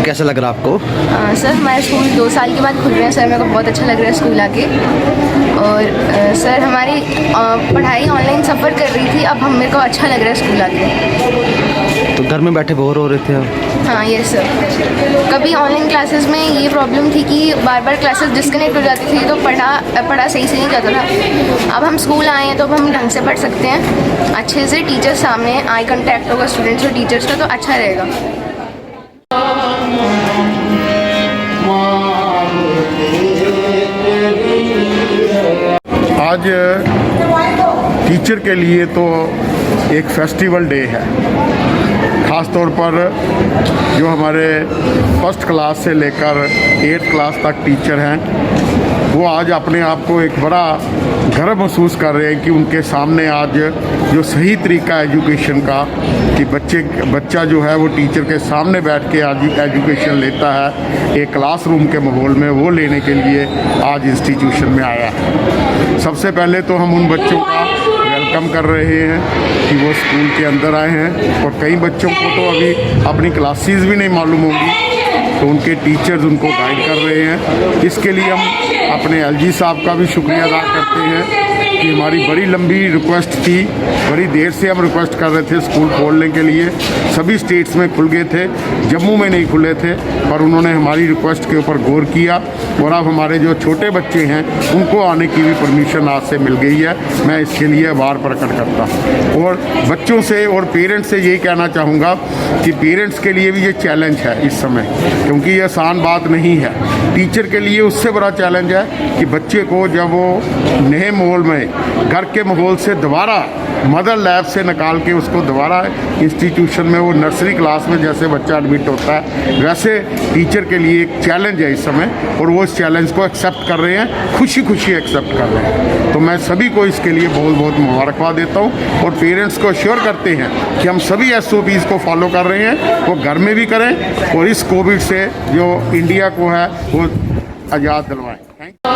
कैसा लग रहा आपको? सर हमारा स्कूल 2 साल के बाद खुल रहे हैं सर, मेरे को बहुत अच्छा लग रहा है स्कूल आके। और सर हमारी पढ़ाई ऑनलाइन सफ़र कर रही थी, अब मेरे को अच्छा लग रहा है स्कूल आके। तो घर में बैठे बोर हो रहे थे आप? हाँ ये सर, कभी ऑनलाइन क्लासेस में ये प्रॉब्लम थी कि बार बार क्लासेस डिस्कनेक्ट हो जाती थी, तो पढ़ा सही से नहीं जाता था। अब हम स्कूल आए हैं तो अब हम ढंग से पढ़ सकते हैं, अच्छे से टीचर्स सामने आई कंटेक्ट होगा स्टूडेंट्स और टीचर्स का, तो अच्छा रहेगा। आज टीचर के लिए तो एक फेस्टिवल डे है। ख़ास तौर पर जो हमारे फर्स्ट क्लास से लेकर 8th क्लास तक टीचर हैं, वो आज अपने आप को एक बड़ा गर्व महसूस कर रहे हैं कि उनके सामने आज जो सही तरीका एजुकेशन का, कि बच्चा जो है वो टीचर के सामने बैठ के आज एजुकेशन लेता है एक क्लासरूम के माहौल में, वो लेने के लिए आज इंस्टीट्यूशन में आया है। सबसे पहले तो हम उन बच्चों का वेलकम कर रहे हैं कि वो स्कूल के अंदर आए हैं, और कई बच्चों को तो अभी अपनी क्लासेस भी नहीं मालूम होंगी, तो उनके टीचर्स उनको गाइड कर रहे हैं। इसके लिए हम अपने एलजी साहब का भी शुक्रिया अदा करते हैं कि हमारी बड़ी लंबी रिक्वेस्ट थी, बड़ी देर से हम रिक्वेस्ट कर रहे थे स्कूल खोलने के लिए। सभी स्टेट्स में खुल गए थे, जम्मू में नहीं खुले थे, पर उन्होंने हमारी रिक्वेस्ट के ऊपर गौर किया, और अब हमारे जो छोटे बच्चे हैं उनको आने की भी परमिशन आज से मिल गई है। मैं इसके लिए आभार प्रकट करता हूँ, और बच्चों से और पेरेंट्स से यही कहना चाहूँगा कि पेरेंट्स के लिए भी ये चैलेंज है इस समय, क्योंकि ये आसान बात नहीं है। टीचर के लिए उससे बड़ा चैलेंज है कि बच्चे को जब वो नए माहौल में, घर के माहौल से दोबारा मदर लैब से निकाल के उसको दोबारा इंस्टीट्यूशन में, वो नर्सरी क्लास में जैसे बच्चा एडमिट होता है, वैसे टीचर के लिए एक चैलेंज है इस समय, और वो इस चैलेंज को एक्सेप्ट कर रहे हैं, खुशी खुशी एक्सेप्ट कर रहे हैं। तो मैं सभी को इसके लिए बहुत बहुत मुबारकबाद देता हूँ, और पेरेंट्स को अश्योर करते हैं कि हम सभी SOPs को फॉलो कर रहे हैं, वो घर में भी करें, और इस कोविड से जो इंडिया को है वो आज़ाद दिलवाएँ। Thank you.